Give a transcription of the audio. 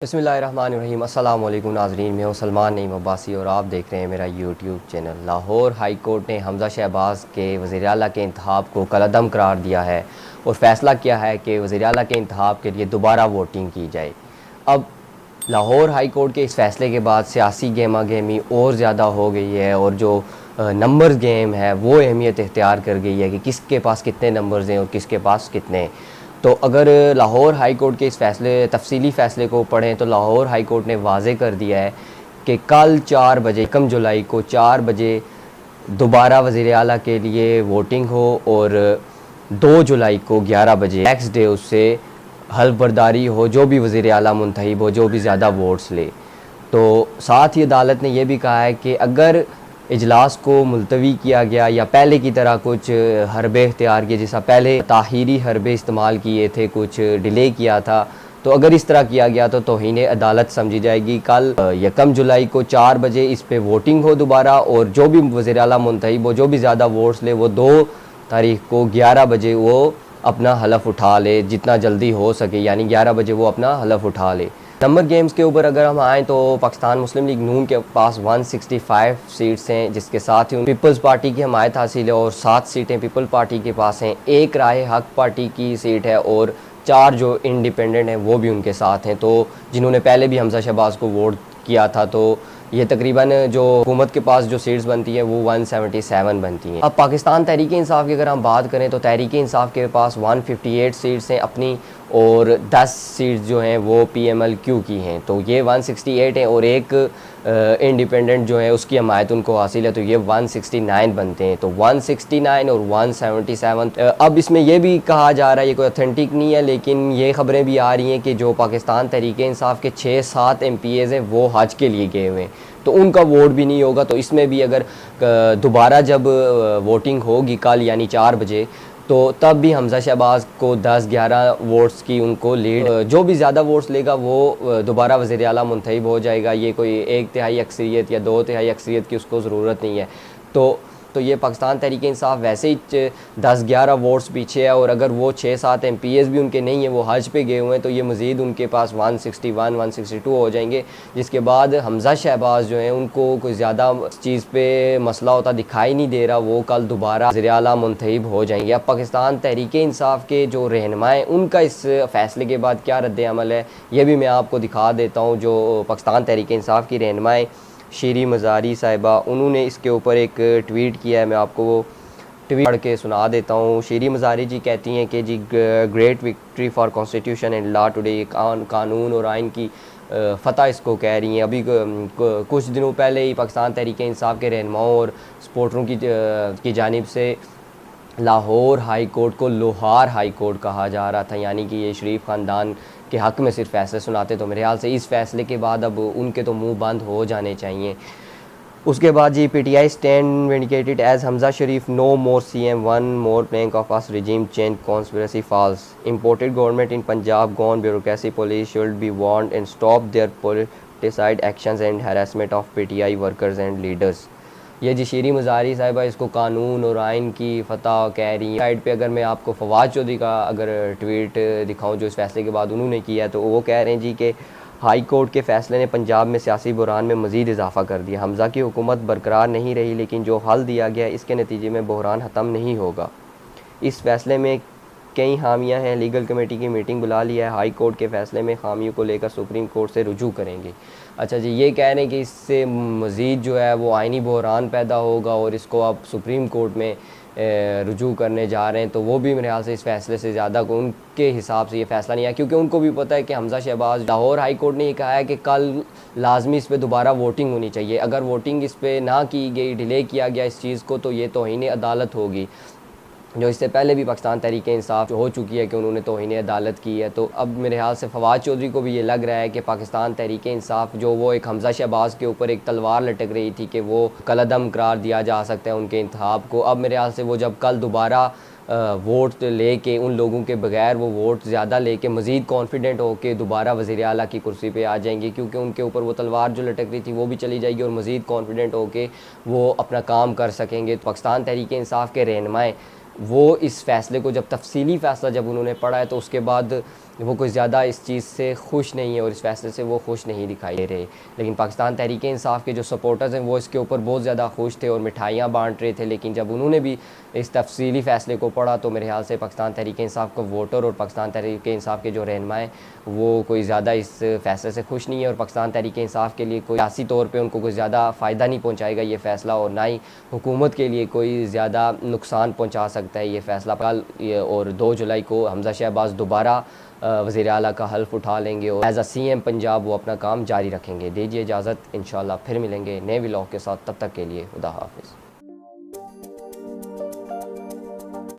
बिस्मिल्लाहिर्रहमानिर्रहीम। अस्सलाम वालेकुम नाज़रीन, मैं हूं सलमान नईम अब्बासी और आप देख रहे हैं मेरा YouTube channel. Lahore high court ने हमज़ा शहबाज के वज़ीर आला के इंतखाब को कलअदम करार दिया है और फ़ैसला किया है कि वज़ीर आला के इंतखाब के लिए दोबारा वोटिंग की जाए। अब लाहौर हाई कोर्ट के इस फ़ैसले के बाद सियासी गहमा गहमी और ज़्यादा हो गई है और जो नंबर्स गेम है वो अहमियत इख्तियार कर गई है कि किसके पास कितने नंबर्स हैं और किसके पास कितने। तो अगर लाहौर हाई कोर्ट के इस तफसीली फ़ैसले को पढ़ें तो लाहौर हाई कोर्ट ने वाज़े कर दिया है कि कल 4 बजे 1 जुलाई को 4 बजे दोबारा वज़ीर आला के लिए वोटिंग हो और 2 जुलाई को 11 बजे नेक्स्ट डे उससे हल्फ बर्दारी हो, जो भी वज़ीर आला मुंतखब हो, जो भी ज़्यादा वोट्स ले। तो साथ ही अदालत ने यह भी कहा है कि अगर इजलास को मुलतवी किया गया या पहले की तरह कुछ हरबे इख्तियार किए, जैसा पहले ताहीरी हरबे इस्तेमाल किए थे, कुछ डिले किया था, तो अगर इस तरह किया गया तो तौहीन अदालत समझी जाएगी। कल 1 जुलाई को 4 बजे इस पे वोटिंग हो दोबारा और जो भी वज़ीर आला मुंतखब हो, जो भी ज़्यादा वोट्स ले, वो 2 तारीख को 11 बजे वो अपना हलफ उठा ले, जितना जल्दी हो सके, यानी 11 बजे वो अपना हलफ उठा ले। नंबर गेम्स के ऊपर अगर हम आएँ तो पाकिस्तान मुस्लिम लीग नून के पास 165 सीट्स हैं, जिसके साथ ही पीपल्स पार्टी की हमायत हासिल है और 7 सीटें पीपल पार्टी के पास हैं। एक राय हक पार्टी की सीट है और 4 जो इंडिपेंडेंट हैं वो भी उनके साथ हैं, तो जिन्होंने पहले भी हमज़ा शहबाज को वोट किया था। तो ये तकरीबन जो हुकूमत के पास जो सीट्स बनती है वो 177 बनती हैं। अब पाकिस्तान तहरीक इंसाफ की अगर हम बात करें तो तहरीक इंसाफ के पास 158 सीट्स हैं अपनी और 10 सीट्स जो हैं वो PMLQ की हैं, तो ये 168 हैं और एक इंडिपेंडेंट जो है उसकी हमायत उनको हासिल है, तो ये 169 बनते हैं। तो 169 और 177। अब इसमें यह भी कहा जा रहा है, ये कोई ऑथेंटिक नहीं है, लेकिन ये ख़बरें भी आ रही हैं कि जो पाकिस्तान तहरीक इंसाफ के 6-7 MPs हैं वो हज के लिए गए हुए हैं, तो उनका वोट भी नहीं होगा। तो इसमें भी अगर दोबारा जब वोटिंग होगी कल यानी 4 बजे, तो तब भी हमज़ा शहबाज को 10-11 वोट्स की उनको लीड, जो भी ज़्यादा वोट्स लेगा वो दोबारा वज़ीर आला मुंतखब हो जाएगा। ये कोई 1/3 अक्सरियत या 2/3 अक्सरियत की उसको ज़रूरत नहीं है। तो ये पाकिस्तान तहरीक इंसाफ वैसे ही 10-11 वोट्स पीछे है और अगर वो 6-7 MPs भी उनके नहीं हैं, वो हज पे गए हुए हैं, तो ये मज़ीद उनके पास 161-162 हो जाएंगे, जिसके बाद हमज़ा शहबाज जो हैं उनको कोई ज़्यादा चीज़ पे मसला होता दिखाई नहीं दे रहा, वो कल दोबारा वज़ीर आला मुंतखब हो जाएंगे। अब पाकिस्तान तहरीक इंसाफ के जो रहनुमाएँ उनका इस फ़ैसले के बाद क्या रद्द अमल है, ये भी मैं आपको दिखा देता हूँ। जो पाकिस्तान तहरीक इंसाफ की रहनुमाएँ शीरी मज़ारी साहिबा, उन्होंने इसके ऊपर एक ट्वीट किया है, मैं आपको वो ट्वीट पढ़ के सुना देता हूँ। शीरी मज़ारी जी कहती हैं कि जी great victory for constitution and law today, कानून और आइन की फ़तह इसको कह रही हैं। अभी कुछ दिनों पहले ही पाकिस्तान तहरीक इंसाफ के रहनुमाओं और सपोर्टरों की जानिब से लाहौर हाई कोर्ट को लोहार हाई कोर्ट कहा जा रहा था, यानी कि ये शरीफ ख़ानदान के हक़ में सिर्फ फ़ैसले सुनाते। तो मेरे ख्याल से इस फ़ैसले के बाद अब उनके तो मुंह बंद हो जाने चाहिए। उसके बाद जी PTI stand vindicated as Hamza Sharif, no more CM, one more plank of us regime change conspiracy falls, imported government in Punjab gone, bureaucracy police should be warned and stop their politicide actions and harassment of PTI workers and leaders. ये जी शीरी मज़ारी साहिबा इसको कानून और आइन की फ़तह कह रही हैं। साइड पे अगर मैं आपको फवाद चौधरी का अगर ट्वीट दिखाऊं जो इस फैसले के बाद उन्होंने किया है, तो वो कह रहे हैं जी कि हाई कोर्ट के फ़ैसले ने पंजाब में सियासी बहरान में मज़ीद इजाफ़ा कर दिया। हमज़ा की हुकूमत बरकरार नहीं रही, लेकिन जो हल दिया गया इसके नतीजे में बहरान ख़त्म नहीं होगा। इस फ़ैसले में कई खामियां हैं, लीगल कमेटी की मीटिंग बुला लिया है, हाई कोर्ट के फ़ैसले में खामियों को लेकर सुप्रीम कोर्ट से रुजू करेंगे। अच्छा जी, ये कह रहे हैं कि इससे मज़ीद जो है वो आइनी बहरान पैदा होगा और इसको अब सुप्रीम कोर्ट में रुजू करने जा रहे हैं। तो वो भी मेरे ख्याल से इस फ़ैसले से ज़्यादा उनके हिसाब से ये फ़ैसला नहीं आया, क्योंकि उनको भी पता है कि हमज़ा शहबाज, लाहौर हाई कोर्ट ने ये कहा है कि कल लाजमी इस पर दोबारा वोटिंग होनी चाहिए। अगर वोटिंग इस पर ना की गई, डिले किया गया इस चीज़ को, तो ये तौहीन अदालत होगी, जो इससे पहले भी पाकिस्तान तहरीक इंसाफ हो चुकी है कि उन्होंने तौहीन अदालत की है। तो अब मेरे ख्याल से फवाद चौधरी को भी ये लग रहा है कि पाकिस्तान तहरीक इंसाफ जो वो एक हमज़ा शहबाज के ऊपर एक तलवार लटक रही थी कि वो कलअदम करार दिया जा सकता है उनके इंतखाब को, अब मेरे ख्याल से वो जब कल दोबारा वोट लेके उन लोगों के बगैर वो वोट ज़्यादा लेके मज़ीद कॉन्फिडेंट हो के दोबारा वज़ीर आला की कुर्सी पे आ जाएंगे, क्योंकि उनके ऊपर वो तलवार जो लटक रही थी वो भी चली जाएगी और मज़ीद कॉन्फिडेंट हो के वो अपना काम कर सकेंगे। तो पाकिस्तान तहरीक इंसाफ के रहनुमाएँ वो इस फ़ैसले को जब तफसीली फ़ैसला जब उन्होंने पढ़ा है, तो उसके बाद वो कोई ज़्यादा इस चीज़ से खुश नहीं है और इस फैसले से वो खुश नहीं दिखाई दे रहे। लेकिन पाकिस्तान तहरीक इंसाफ के जो सपोर्टर्स हैं वो इसके ऊपर बहुत ज़्यादा खुश थे और मिठाइयाँ बांट रहे थे। लेकिन जब उन्होंने भी इस तफसीली फ़ैसले को पढ़ा तो मेरे ख्याल से पाकिस्तान तहरीक इंसाफ का वोटर और पाकिस्तान तहरीक इंसाफ के जो रहनुमाएँ वो कोई ज़्यादा इस फ़ैसले से खुश नहीं है। और पाकिस्तान तहरीक इंसाफ के लिए कोई सियासी तौर पर उनको कोई ज़्यादा फ़ायदा नहीं पहुँचाएगा ये फ़ैसला, और ना ही हुकूमत के लिए कोई ज़्यादा नुकसान पहुँचा सकता है ये फ़ैसला। कल और 2 जुलाई को हमज़ा शहबाज दोबारा वज़ीर आला का हल्फ़ उठा लेंगे और एज़ CM पंजाब वो अपना काम जारी रखेंगे। दीजिए इजाज़त, इंशाअल्लाह फिर मिलेंगे नए व्लॉग के साथ। तब तक के लिए खुदा हाफ़िज़।